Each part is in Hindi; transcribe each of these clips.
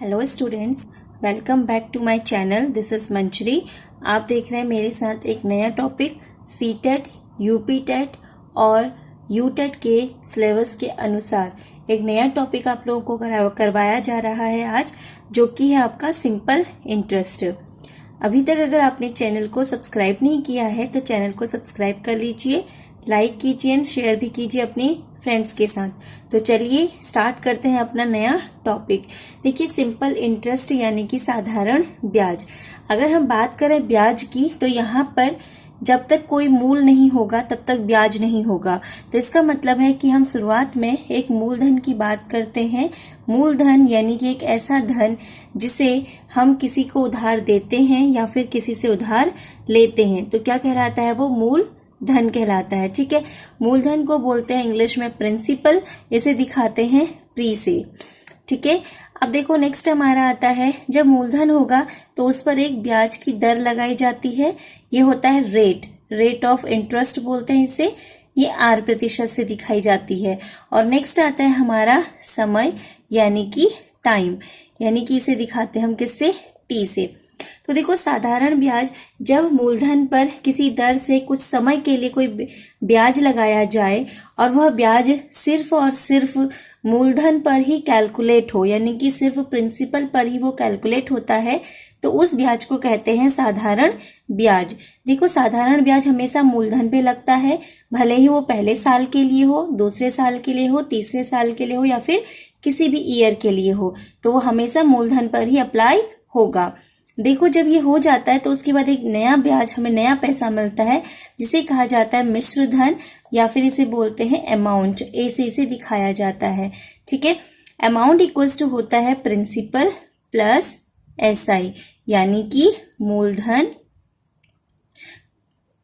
Hello students, welcome back to my channel. This is Manjari. आप देख रहे हैं मेरे साथ एक नया topic C TET, UP TET और यू टेट के सिलेबस के अनुसार एक नया टॉपिक आप लोगों को करवाया जा रहा है आज, जो कि है आपका सिंपल इंटरेस्ट। अभी तक अगर आपने चैनल को सब्सक्राइब नहीं किया है तो चैनल को सब्सक्राइब कर लीजिए, लाइक कीजिए एंड शेयर भी कीजिए अपने फ्रेंड्स के साथ। तो चलिए स्टार्ट करते हैं अपना नया टॉपिक। देखिए, सिंपल इंटरेस्ट यानी कि साधारण ब्याज। अगर हम बात करें ब्याज की तो यहाँ पर जब तक कोई मूल नहीं होगा तब तक ब्याज नहीं होगा। तो इसका मतलब है कि हम शुरुआत में एक मूलधन की बात करते हैं। मूलधन यानी कि एक ऐसा धन जिसे हम किसी को उधार देते हैं या फिर किसी से उधार लेते हैं, तो क्या कहलाता है? वो मूल धन कहलाता है। ठीक है, मूलधन को बोलते हैं इंग्लिश में प्रिंसिपल, इसे दिखाते हैं प्री से। ठीक है, अब देखो नेक्स्ट हमारा आता है, जब मूलधन होगा तो उस पर एक ब्याज की दर लगाई जाती है। ये होता है रेट ऑफ इंटरेस्ट बोलते हैं इसे। ये 8% से दिखाई जाती है। और नेक्स्ट आता है हमारा समय यानी कि टाइम, यानी कि इसे दिखाते हैं हम किससे? टी से। तो देखो, साधारण ब्याज जब मूलधन पर किसी दर से कुछ समय के लिए कोई ब्याज लगाया जाए और वह ब्याज सिर्फ और सिर्फ मूलधन पर ही कैलकुलेट हो, यानी कि सिर्फ प्रिंसिपल पर ही वो कैलकुलेट होता है, तो उस ब्याज को कहते हैं साधारण ब्याज। देखो, साधारण ब्याज हमेशा मूलधन पे लगता है, भले ही वो पहले साल के लिए हो, दूसरे साल के लिए हो, तीसरे साल के लिए हो या फिर किसी भी ईयर के लिए हो, तो वो हमेशा मूलधन पर ही अप्लाई होगा। देखो, जब ये हो जाता है तो उसके बाद एक नया ब्याज, हमें नया पैसा मिलता है जिसे कहा जाता है मिश्र धन या फिर इसे बोलते हैं अमाउंट। ए से इसे दिखाया जाता है। ठीक है, अमाउंट इक्वल्स टू होता है प्रिंसिपल प्लस एसआई, यानी कि मूलधन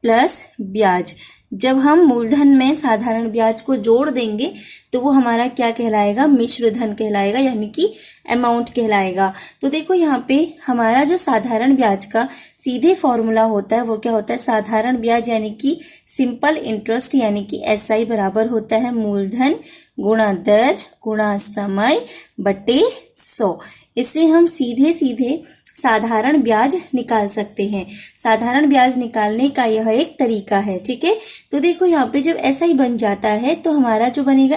प्लस ब्याज। जब हम मूलधन में साधारण ब्याज को जोड़ देंगे तो वो हमारा क्या कहलाएगा? मिश्र धन कहलाएगा, यानी कि अमाउंट कहलाएगा। तो देखो, यहाँ पे हमारा जो साधारण ब्याज का सीधे फॉर्मूला होता है वो क्या होता है? साधारण ब्याज यानी कि सिंपल इंटरेस्ट यानी कि एसआई बराबर होता है मूलधन गुणा दर गुणा समय बटे 100। इससे हम सीधे सीधे साधारण ब्याज निकाल सकते हैं। साधारण ब्याज निकालने का यह एक तरीका है। ठीक है, तो देखो यहाँ पे जब ऐसा ही बन जाता है तो हमारा जो बनेगा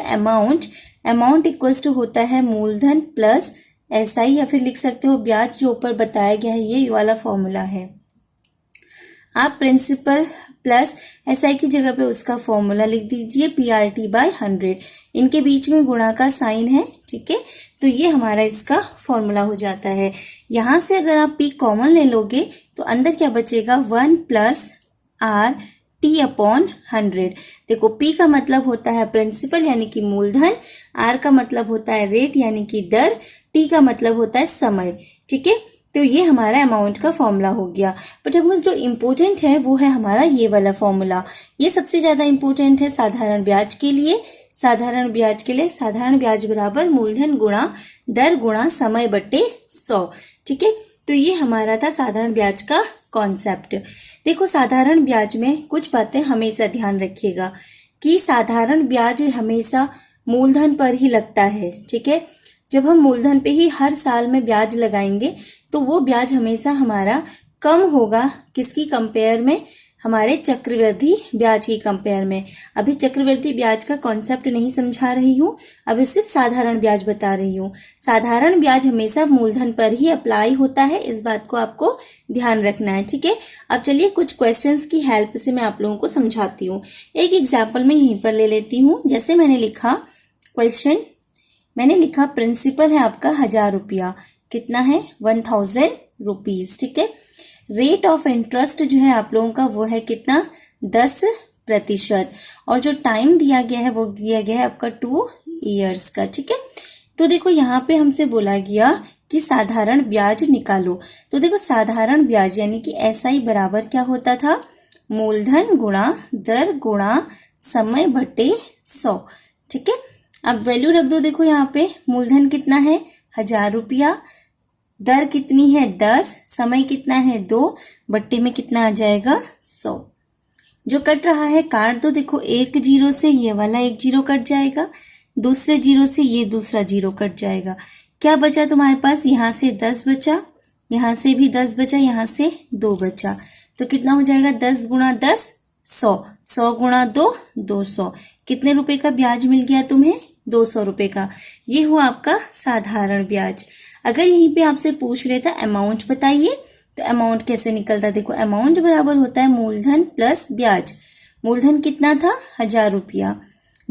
अमाउंट इक्वल्स टू होता है मूलधन प्लस एसआई, या फिर लिख सकते हो ब्याज जो ऊपर बताया गया है, ये वाला फॉर्मूला है। आप प्रिंसिपल प्लस एसआई की जगह पे उसका फॉर्मूला लिख दीजिए PRT/100। इनके बीच में गुणा का साइन है। ठीक है, तो ये हमारा इसका फॉर्मूला हो जाता है। यहां से अगर आप P कॉमन ले लोगे तो अंदर क्या बचेगा? 1 प्लस RT/100। देखो, P का मतलब होता है प्रिंसिपल यानी कि मूलधन, R का मतलब होता है रेट यानी कि दर, T का मतलब होता है समय। ठीक है, तो ये हमारा अमाउंट का फॉर्मूला हो गया। बट अब जो इम्पोर्टेंट है वो है हमारा ये वाला फॉर्मूला। ये सबसे ज्यादा इम्पोर्टेंट है साधारण ब्याज के लिए। साधारण ब्याज बराबर मूलधन गुणा दर गुणा समय बटे 100। ठीक है, तो ये हमारा था साधारण ब्याज का कॉन्सेप्ट। देखो, साधारण ब्याज में कुछ बातें हमेशा ध्यान रखिएगा कि साधारण ब्याज हमेशा मूलधन पर ही लगता है। ठीक है, जब हम मूलधन पे ही हर साल में ब्याज लगाएंगे तो वो ब्याज हमेशा हमारा कम होगा। किसकी कंपेयर में? हमारे चक्रवृद्धि ब्याज की कंपेयर में। अभी चक्रवृद्धि ब्याज का कॉन्सेप्ट नहीं समझा रही हूँ, अभी सिर्फ साधारण ब्याज बता रही हूँ। साधारण ब्याज हमेशा मूलधन पर ही अप्लाई होता है, इस बात को आपको ध्यान रखना है। ठीक है, अब चलिए कुछ क्वेश्चंस की हेल्प से मैं आप लोगों को समझाती हूँ। एक एग्जाम्पल मैं यहीं पर ले लेती हूँ। जैसे मैंने लिखा क्वेश्चन, मैंने लिखा प्रिंसिपल है आपका 1000 रुपया, कितना है? 1000 रुपीज। ठीक है, रेट ऑफ इंटरेस्ट जो है आप लोगों का वो है कितना? 10%। और जो टाइम दिया गया है वो दिया गया है आपका 2 ईयर्स का। ठीक है, तो देखो यहाँ पे हमसे बोला गया कि साधारण ब्याज निकालो। तो देखो, साधारण ब्याज यानी कि एसआई बराबर क्या होता था? मूलधन गुणा दर गुणा समय बटे 100। ठीक है, अब वैल्यू रख दो। देखो यहाँ पे मूलधन कितना है? 1000 रुपया, दर कितनी है? 10, समय कितना है? 2, बट्टे में कितना आ जाएगा? 100। जो कट रहा है काट दो। देखो, एक जीरो से ये वाला एक जीरो कट जाएगा, दूसरे जीरो से ये दूसरा जीरो कट जाएगा। क्या बचा तुम्हारे पास, यहाँ से 10 बचा, यहाँ से भी 10 बचा, यहाँ से 2 बचा, तो कितना हो जाएगा 10 गुणा 10 100, 100 गुणा 2 200। कितने रुपए का ब्याज मिल गया तुम्हें, 200 रुपए का। ये हुआ आपका साधारण ब्याज। अगर यहीं पे आपसे पूछ लेता अमाउंट बताइए, तो अमाउंट कैसे निकलता, देखो अमाउंट बराबर होता है मूलधन प्लस ब्याज। मूलधन कितना था 1000 रुपया,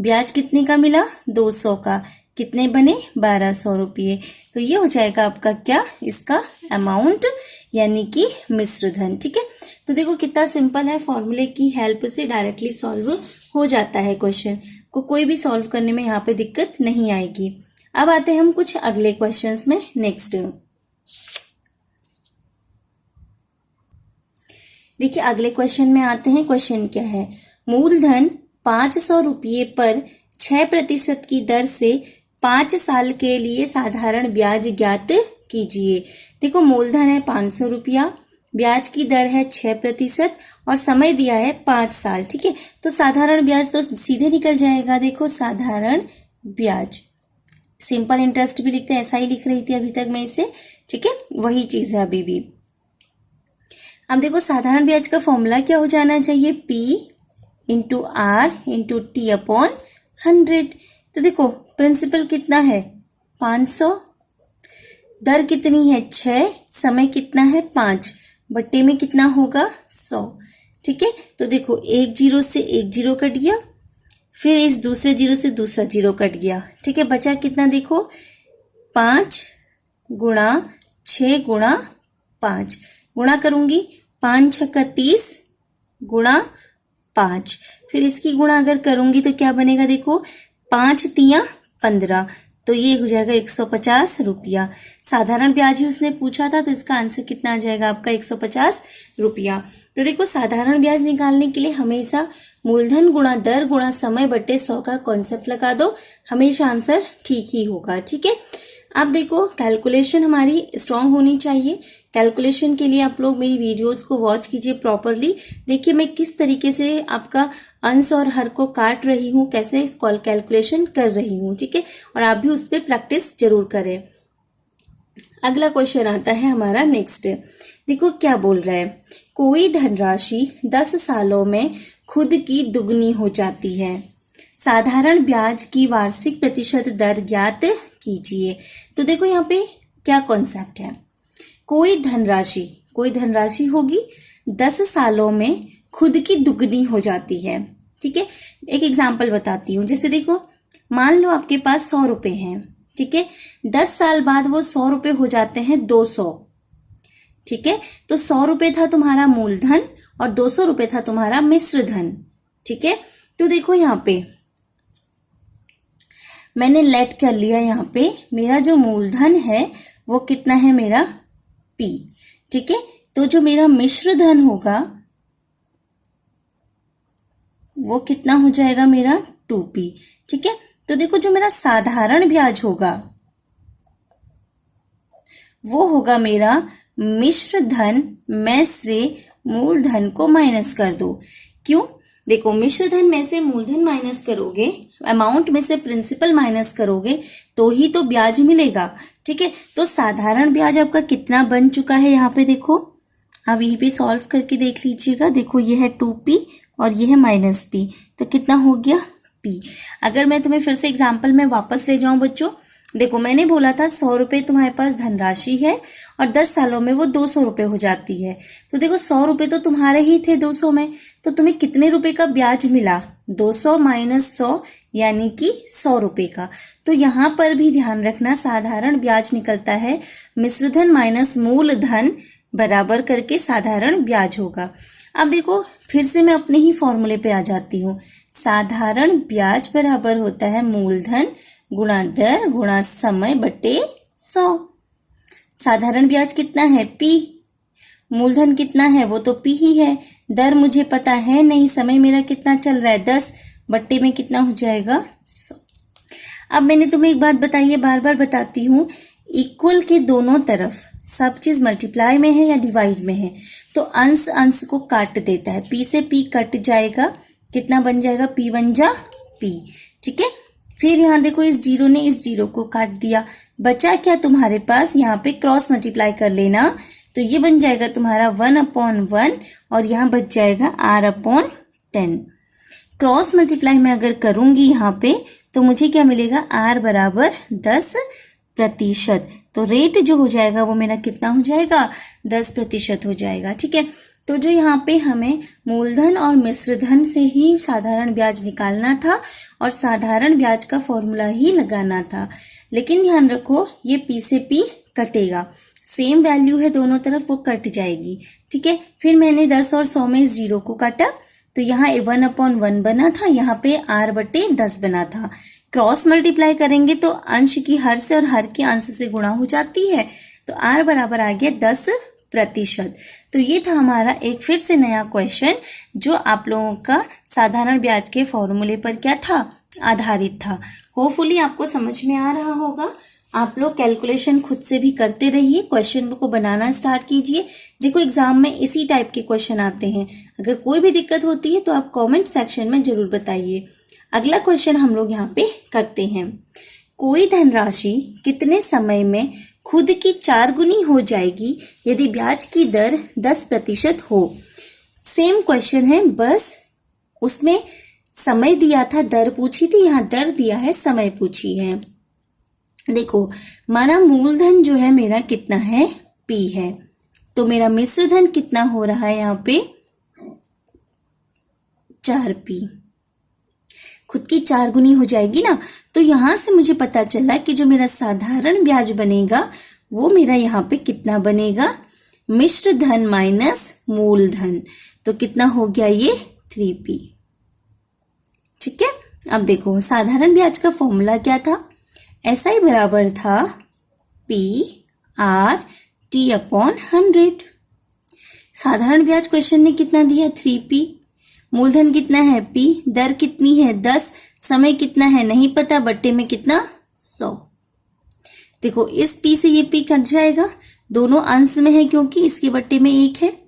ब्याज कितने का मिला 200 का, कितने बने 1200 रुपये। तो ये हो जाएगा आपका क्या, इसका अमाउंट यानी कि मिश्र धन। ठीक है, तो देखो कितना सिंपल है, फॉर्मूले की हेल्प से डायरेक्टली सॉल्व हो जाता है क्वेश्चन को, कोई भी सॉल्व करने में यहाँ पे दिक्कत नहीं आएगी। अब आते हैं हम कुछ अगले क्वेश्चंस में। नेक्स्ट देखिए अगले क्वेश्चन में आते हैं। क्वेश्चन क्या है, मूलधन 500 रुपये पर 6% की दर से 5 साल के लिए साधारण ब्याज ज्ञात कीजिए। देखो मूलधन है 500 रुपया, ब्याज की दर है 6% और समय दिया है 5 साल। ठीक है, तो साधारण ब्याज तो सीधे निकल जाएगा। देखो साधारण ब्याज, सिंपल इंटरेस्ट भी लिखते हैं, ऐसा ही लिख रही थी अभी तक मैं इसे। ठीक है, वही चीज है अभी भी। अब देखो साधारण ब्याज का फॉर्मूला क्या हो जाना चाहिए, P into R into T upon 100। तो देखो प्रिंसिपल कितना है 500, दर कितनी है 6, समय कितना है 5, बट्टे में कितना होगा 100। ठीक है, तो देखो एक जीरो से एक जीरो कट गया, फिर इस दूसरे जीरो से दूसरा जीरो कट गया। ठीक है, बचा कितना, देखो 5 गुणा 6 गुणा 5, गुणा करूंगी 5 छक्का 30 गुणा 5, फिर इसकी गुणा अगर करूंगी तो क्या बनेगा, देखो 5 तिया 15, तो ये हो जाएगा 150 रुपया। साधारण ब्याज ही उसने पूछा था, तो इसका आंसर कितना आ जाएगा आपका 150 रुपया। तो देखो साधारण ब्याज निकालने के लिए हमेशा मूलधन गुणा दर गुणा समय बटे 100 का कॉन्सेप्ट लगा दो, हमेशा आंसर ठीक ही होगा। ठीक है, अब देखो कैलकुलेशन हमारी स्ट्रांग होनी चाहिए। कैलकुलेशन के लिए आप लोग मेरी वीडियोस को वॉच कीजिए प्रॉपरली, देखिए मैं किस तरीके से आपका अंश और हर को काट रही हूँ, कैसे इस कैलकुलेशन कर रही हूँ। ठीक है, और आप भी उस पर प्रैक्टिस जरूर करें। अगला क्वेश्चन आता है हमारा नेक्स्ट। देखो क्या बोल रहा है, कोई धनराशि 10 सालों में खुद की दुगनी हो जाती है, साधारण ब्याज की वार्षिक प्रतिशत दर ज्ञात कीजिए। तो देखो यहाँ पे क्या कॉन्सेप्ट है, कोई धनराशि होगी 10 सालों में खुद की दुगनी हो जाती है। ठीक है, एक एग्जांपल बताती हूँ। जैसे देखो मान लो आपके पास 100 रुपए हैं, ठीक है, 10 साल बाद वो 100 रुपए हो जाते हैं 200। ठीक है, तो 100 रुपए था तुम्हारा मूलधन और 200 रुपए था तुम्हारा मिश्र धन। ठीक है, तो देखो यहाँ पे मैंने लेट कर लिया, यहाँ पे मेरा जो मूलधन है वो कितना है मेरा P। ठीक है, तो जो मेरा मिश्र धन होगा वो कितना हो जाएगा मेरा 2P। ठीक है, तो देखो जो मेरा साधारण ब्याज होगा वो होगा मेरा मिश्र धन में से मूलधन को माइनस कर दो। क्यों, देखो मिश्र धन में से मूलधन माइनस करोगे, अमाउंट में से प्रिंसिपल माइनस करोगे तो ही तो ब्याज मिलेगा। ठीक है, तो साधारण ब्याज आपका कितना बन चुका है, यहाँ पे देखो आप यहीं पे सॉल्व करके देख लीजिएगा। देखो ये है 2P और ये है -P, तो कितना हो गया P। अगर मैं तुम्हें फिर से एग्जाम्पल में वापस ले जाऊं बच्चों, देखो मैंने बोला था 100 रुपए तुम्हारे पास धनराशि है और 10 सालों में वो 200 रुपए हो जाती है। तो देखो 100 रुपए तो तुम्हारे ही थे 200 में, तो तुम्हें कितने रुपए का ब्याज मिला, 200 माइनस 100 यानी कि 100 रुपए का। तो यहाँ पर भी ध्यान रखना साधारण ब्याज निकलता है मिश्रधन माइनस मूलधन बराबर करके साधारण ब्याज होगा। अब देखो फिर से मैं अपने ही फॉर्मूले पे आ जाती हूँ, साधारण ब्याज बराबर होता है मूलधन गुणा दर गुणा समय बटे 100। साधारण ब्याज कितना है P, मूलधन कितना है वो तो P ही है, दर मुझे पता है नहीं, समय मेरा कितना चल रहा है 10, बट्टे में कितना हो जाएगा 100। अब मैंने तुम्हें एक बात बताई है, बार बार बताती हूँ, इक्वल के दोनों तरफ सब चीज मल्टीप्लाई में है या डिवाइड में है तो अंश अंश को काट देता है, P से P कट जाएगा, कितना बन जाएगा P1 जा P। ठीक है, फिर यहाँ देखो इस जीरो ने इस जीरो को काट दिया, बचा क्या तुम्हारे पास, यहाँ पे क्रॉस मल्टीप्लाई कर लेना, तो ये बन जाएगा तुम्हारा 1/1 और यहाँ बच जाएगा r/10। क्रॉस मल्टीप्लाई मैं अगर करूंगी यहाँ पे तो मुझे क्या मिलेगा, r बराबर 10%। तो रेट जो हो जाएगा वो मेरा कितना हो जाएगा, 10% हो जाएगा। ठीक है, तो जो यहाँ पे हमें मूलधन और मिश्र धन से ही साधारण ब्याज निकालना था और साधारण ब्याज का फॉर्मूला ही लगाना था, लेकिन ध्यान रखो ये p से p कटेगा, सेम वैल्यू है दोनों तरफ, वो कट जाएगी। ठीक है, फिर मैंने 10 और 100 में 0 को काटा, तो यहाँ 1/1 बना था, यहाँ पे r/10 बना था। क्रॉस मल्टीप्लाई करेंगे तो अंश की हर से और हर के अंश से गुणा हो जाती है, तो r बराबर आ गया 10%। तो ये था हमारा एक फिर से नया क्वेश्चन जो आप लोगों का साधारण ब्याज के फॉर्मूले पर क्या था, आधारित था। होपफुली आपको समझ में आ रहा होगा। आप लोग कैलकुलेशन खुद से भी करते रहिए, क्वेश्चन को बनाना स्टार्ट कीजिए। देखो एग्जाम में इसी टाइप के क्वेश्चन आते हैं। अगर कोई भी दिक्कत होती है तो आप कमेंट सेक्शन में जरूर बताइए। अगला क्वेश्चन हम लोग यहाँ पे करते हैं। कोई धनराशि कितने समय में खुद की 4 गुनी हो जाएगी यदि ब्याज की दर 10% हो। सेम क्वेश्चन है, बस उसमें समय दिया था, दर पूछी थी, यहाँ दर दिया है, समय पूछी है। देखो माना मूलधन जो है मेरा कितना है, p है, तो मेरा मिश्र धन कितना हो रहा है यहाँ पे 4p। खुद की 4 गुनी हो जाएगी ना, तो यहां से मुझे पता चला कि जो मेरा साधारण ब्याज बनेगा वो मेरा यहाँ पे कितना बनेगा, मिश्र धन माइनस मूलधन, तो कितना हो गया ये 3p। ठीक है, अब देखो साधारण ब्याज का फॉर्मूला क्या था, SI बराबर था p/t/100। साधारण ब्याज क्वेश्चन ने कितना दिया 3p, मूलधन कितना है p, दर कितनी है 10, समय कितना है नहीं पता, बट्टे में कितना 100। देखो इस p से ये p कट जाएगा, दोनों अंश में है क्योंकि इसके बट्टे में 1 है,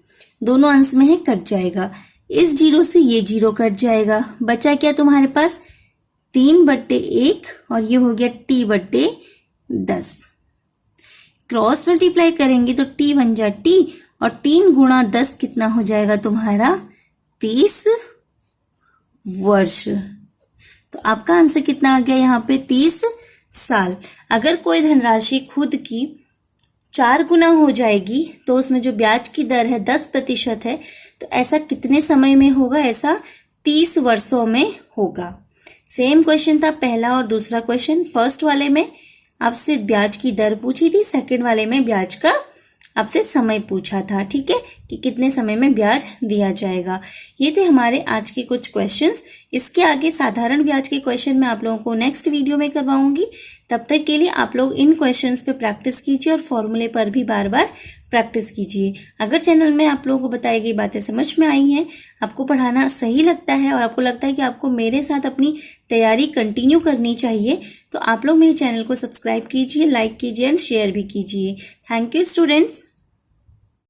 दोनों अंश में है, कट जाएगा। इस 0 से ये 0 कट जाएगा, बचा क्या तुम्हारे पास 3/1 और ये हो गया t/10। क्रॉस मल्टीप्लाई करेंगे तो t बन जा t और 3 गुणा 10 कितना हो जाएगा तुम्हारा 30 वर्ष। तो आपका आंसर कितना आ गया यहाँ पे 30 साल। अगर कोई धनराशि खुद की 4 गुना हो जाएगी तो उसमें जो ब्याज की दर है 10% है, तो ऐसा कितने समय में होगा, ऐसा 30 वर्षों में होगा। सेम क्वेश्चन था पहला और दूसरा क्वेश्चन। फर्स्ट वाले में आपसे ब्याज की दर पूछी थी, सेकंड वाले में ब्याज का आपसे समय पूछा था। ठीक है, कि कितने समय में ब्याज दिया जाएगा। ये थे हमारे आज के कुछ क्वेश्चंस। इसके आगे साधारण ब्याज के क्वेश्चन मैं आप लोगों को नेक्स्ट वीडियो में करवाऊंगी। तब तक के लिए आप लोग इन क्वेश्चंस पे प्रैक्टिस कीजिए और फॉर्मूले पर भी बार बार प्रैक्टिस कीजिए। अगर चैनल में आप लोगों को बताई गई बातें समझ में आई हैं, आपको पढ़ाना सही लगता है और आपको लगता है कि आपको मेरे साथ अपनी तैयारी कंटिन्यू करनी चाहिए, तो आप लोग मेरे चैनल को सब्सक्राइब कीजिए, लाइक कीजिए एंड शेयर भी कीजिए। Thank you students.